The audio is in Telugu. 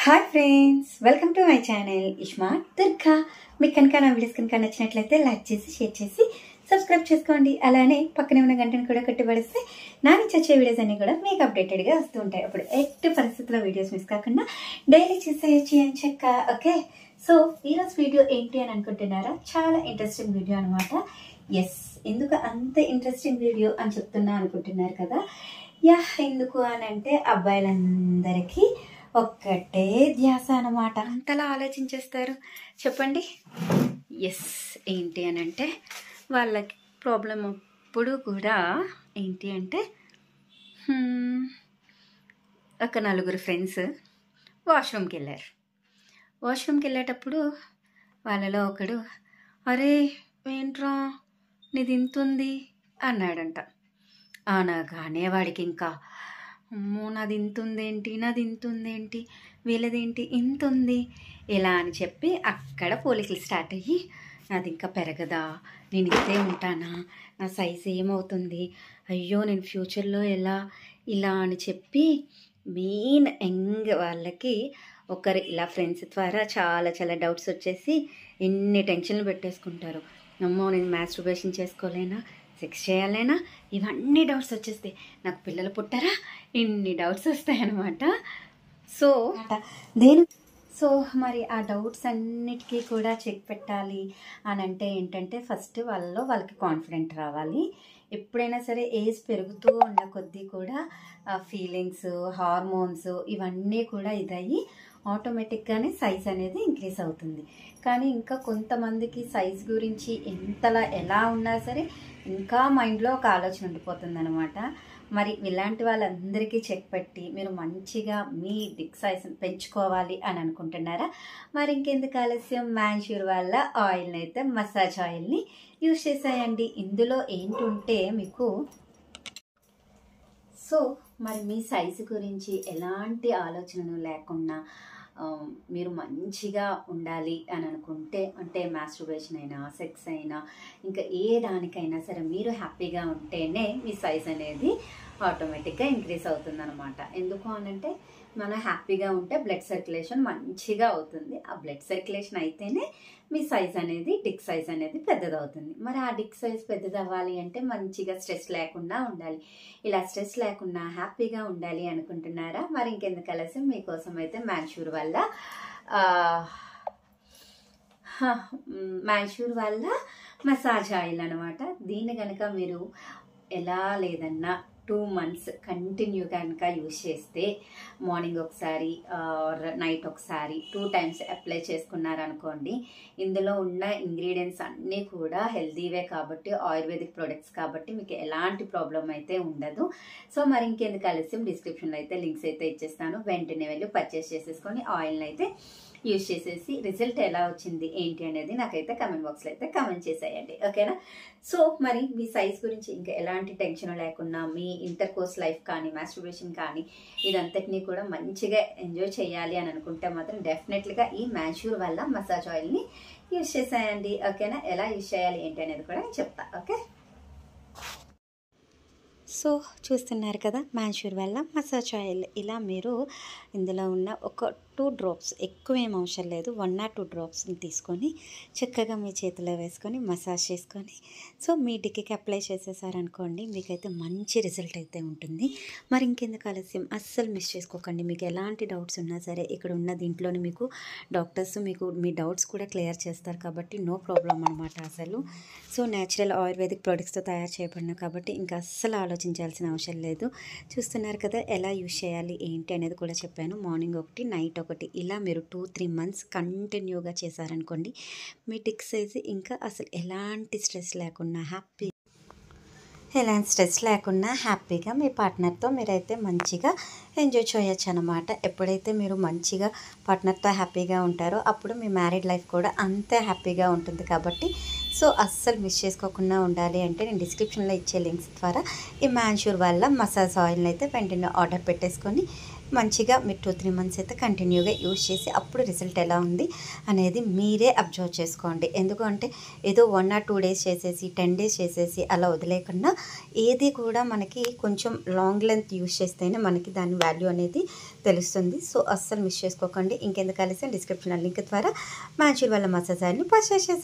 Hi friends, welcome to my channel iSmart Durga. మీకు కనుక నా వీడియోస్ కనుక నచ్చినట్లయితే లైక్ చేసి షేర్ చేసి సబ్స్క్రైబ్ చేసుకోండి. అలానే పక్కనే ఉన్న గంటను కూడా కట్టుబడిస్తే నా నుంచి వచ్చే వీడియోస్ అన్ని కూడా మీకు అప్డేటెడ్గా వస్తూ ఉంటాయి. అప్పుడు ఎట్టి పరిస్థితుల్లో వీడియోస్ మిస్ కాకుండా డైలీ చేసేయచ్చు అని చెక్క. ఓకే, సో ఈరోజు వీడియో ఏంటి అని అనుకుంటున్నారా? చాలా ఇంట్రెస్టింగ్ వీడియో అనమాట. ఎస్, ఎందుకు అంత ఇంట్రెస్టింగ్ వీడియో అని చెప్తున్నా అనుకుంటున్నారు కదా. యా, ఎందుకు అని అంటే అబ్బాయిలందరికీ ఒక్కటే ధ్యాస అనమాట. అంతలా ఆలోచించేస్తారు చెప్పండి. ఎస్, ఏంటి అని అంటే వాళ్ళకి ప్రాబ్లం అప్పుడు కూడా ఏంటి అంటే ఒక నలుగురు ఫ్రెండ్స్ వాష్రూమ్కి వెళ్ళారు. వాష్రూమ్కి వెళ్ళేటప్పుడు వాళ్ళలో ఒకడు, అరే ఏంట్రా నీది ఇంతుంది అన్నాడంట. అనగానే వాడికి ఇంకా, అమ్మో నాది ఇంతుందేంటి, వీళ్ళదేంటి ఇంత ఉంది ఇలా అని చెప్పి అక్కడ పోలికలు స్టార్ట్ అయ్యి, నాది ఇంకా పెరగదా, నేను ఇంతే ఉంటానా, నా సైజ్ ఏమవుతుంది, అయ్యో నేను ఫ్యూచర్లో ఎలా ఇలా అని చెప్పి మెయిన్ యంగ్ వాళ్ళకి ఒకరు ఇలా ఫ్రెండ్స్ ద్వారా చాలా చాలా డౌట్స్ వచ్చేసి ఎన్ని టెన్షన్లు పెట్టేసుకుంటారు. అమ్మో నేను మాస్టర్బేషన్ చేసుకోలేనా, సెక్స్ చేయాలేనా, ఇవన్నీ డౌట్స్ వచ్చేస్తాయి. నాకు పిల్లలు పుట్టారా, ఇన్ని డౌట్స్ వస్తాయన్నమాట. సో మరి ఆ డౌట్స్ అన్నిటికీ కూడా చెక్ పెట్టాలి అని అంటే ఏంటంటే ఫస్ట్ వాళ్ళకి కాన్ఫిడెంట్ రావాలి. ఎప్పుడైనా సరే ఏజ్ పెరుగుతూ ఉన్న కొద్దీ కూడా ఫీలింగ్స్, హార్మోన్స్ ఇవన్నీ కూడా ఇదయ్యి ఆటోమేటిక్గానే సైజ్ అనేది ఇంక్రీజ్ అవుతుంది. కానీ ఇంకా కొంతమందికి సైజ్ గురించి ఎంతలా ఎలా ఉన్నా సరే ఇంకా మైండ్లో ఒక ఆలోచన ఉండిపోతుంది అనమాట. మరి ఇలాంటి వాళ్ళందరికీ చెక్ పెట్టి మీరు మంచిగా మీ డిక్ సైజ్ పెంచుకోవాలి అని అనుకుంటున్నారా? మరి ఇంకెందుకు ఆలస్యం, మ్యాన్ష్యూర్ వాళ్ళ ఆయిల్ని అయితే మసాజ్ ఆయిల్ని యూజ్ చేసేయండి. ఇందులో ఏంటుంటే మీకు మరి మీ సైజు గురించి ఎలాంటి ఆలోచనలు లేకుండా మీరు మంచిగా ఉండాలి అని అనుకుంటే, అంటే మాస్టర్బేషన్ అయినా సెక్స్ అయినా ఇంకా ఏ దానికైనా సరే మీరు హ్యాపీగా ఉంటేనే మీ సైజ్ అనేది ఆటోమేటిక్గా ఇంక్రీజ్ అవుతుంది అనమాట. ఎందుకు అనంటే మనం హ్యాపీగా ఉంటే బ్లడ్ సర్క్యులేషన్ మంచిగా అవుతుంది. ఆ బ్లడ్ సర్క్యులేషన్ అయితేనే మీ సైజ్ అనేది, డిక్ సైజ్ అనేది పెద్దదవుతుంది. మరి ఆ డిక్ సైజ్ పెద్దదవ్వాలి అంటే మంచిగా స్ట్రెస్ లేకుండా ఉండాలి. ఇలా స్ట్రెస్ లేకుండా హ్యాపీగా ఉండాలి అనుకుంటున్నారా? మరి ఇంకెందుకు ఆలస్యం, మీకోసం అయితే మ్యాన్ష్యూర్ వల్ల మసాజ్ ఆయిల్ అనమాట. దీన్ని కనుక మీరు ఎలా లేదన్నా 2 months కంటిన్యూ కనుక యూజ్ చేస్తే, మార్నింగ్ ఒకసారి నైట్ ఒకసారి 2 times అప్లై చేసుకున్నారనుకోండి, ఇందులో ఉన్న ఇంగ్రీడియంట్స్ అన్నీ కూడా హెల్తీవే కాబట్టి, ఆయుర్వేదిక్ ప్రొడక్ట్స్ కాబట్టి మీకు ఎలాంటి ప్రాబ్లం అయితే ఉండదు. సో మరి ఇంకెందుకు ఆలస్యం, డిస్క్రిప్షన్లో అయితే లింక్స్ అయితే ఇచ్చేస్తాను. వెంటనే వెళ్ళి పర్చేస్ చేసేసుకొని ఆయిల్ని అయితే యూజ్ చేసేసి రిజల్ట్ ఎలా వచ్చింది ఏంటి అనేది నాకైతే కమెంట్ బాక్స్లో అయితే కమెంట్ చేసేయండి. ఓకేనా? సో మరి మీ సైజ్ గురించి ఇంకా ఎలాంటి టెన్షన్ లేకుండా మీ ఇంటర్ కోర్స్ లైఫ్ కానీ మాస్టర్బేషన్ కానీ ఇదంతటినీ కూడా మంచిగా ఎంజాయ్ చేయాలి అని అనుకుంటే మాత్రం డెఫినెట్లీగా ఈ మ్యాన్ష్యూర్ వల్ల మసాజ్ ఆయిల్ని యూజ్ చేసేయండి. ఓకేనా? ఎలా యూజ్ చేయాలి ఏంటి అనేది కూడా నేను చెప్తా. ఓకే, సో చూస్తున్నారు కదా, మ్యాన్ష్యూర్ వల్ల మసాజ్ ఆయిల్. ఇలా మీరు ఇందులో ఉన్న ఒక 2 drops, ఎక్కువ ఏం అవసరం లేదు, 1 or 2 dropsని తీసుకొని చక్కగా మీ చేతిలో వేసుకొని మసాజ్ చేసుకొని సో మీ డిక్కి అప్లై చేసేసారనుకోండి, మీకైతే మంచి రిజల్ట్ అయితే ఉంటుంది. మరి ఇంకెందుకు ఆలస్యం, అస్సలు మిస్ చేసుకోకండి. మీకు ఎలాంటి డౌట్స్ ఉన్నా సరే ఇక్కడ ఉన్న దీంట్లోనే మీకు డాక్టర్స్ మీకు మీ డౌట్స్ కూడా క్లియర్ చేస్తారు కాబట్టి నో ప్రాబ్లం అనమాట అసలు. సో న్యాచురల్ ఆయుర్వేదిక్ ప్రొడక్ట్స్తో తయారు చేయబడిన కాబట్టి ఇంకా అస్సలు ఆలోచించాల్సిన అవసరం లేదు. చూస్తున్నారు కదా ఎలా యూజ్ చేయాలి ఏంటి అనేది కూడా చెప్పాను. మార్నింగ్ ఒకటి, నైట్ ఒకటి, ఇలా మీరు 2-3 months కంటిన్యూగా చేశారనుకోండి, మీ డిక్ సైజ్ ఇంకా అసలు ఎలాంటి స్ట్రెస్ లేకుండా హ్యాపీగా మీ పార్ట్నర్తో మీరైతే మంచిగా ఎంజాయ్ చేయొచ్చు అనమాట. ఎప్పుడైతే మీరు మంచిగా పార్ట్నర్తో హ్యాపీగా ఉంటారో అప్పుడు మీ మ్యారీడ్ లైఫ్ కూడా అంతే హ్యాపీగా ఉంటుంది. కాబట్టి సో అస్సలు మిస్ చేసుకోకుండా ఉండాలి అంటే నేను డిస్క్రిప్షన్లో ఇచ్చే లింక్స్ ద్వారా ఈ మ్యాన్ష్యూర్ వల్ల మసాజ్ ఆయిల్ని అయితే వెంటనే ఆర్డర్ పెట్టేసుకొని మంచిగా మీరు 2-3 మంత్స్ అయితే కంటిన్యూగా యూజ్ చేసి అప్పుడు రిజల్ట్ ఎలా ఉంది అనేది మీరే అబ్జర్వ్ చేసుకోండి. ఎందుకంటే ఏదో 1 or 2 డేస్ చేసేసి 10 డేస్ చేసేసి అలా వదిలేయకుండా ఏది కూడా మనకి కొంచెం లాంగ్ లెంత్ యూజ్ చేస్తేనే మనకి దాని వాల్యూ అనేది తెలుస్తుంది. సో అస్సలు మిస్ చేసుకోకండి. ఇంకెందుకు ఆలస్యం, డిస్క్రిప్షన్లో లింక్ ద్వారా మాన్షూర్ వాళ్ళ మసాజ్ ఆయిల్ని పర్చేస్ చేసి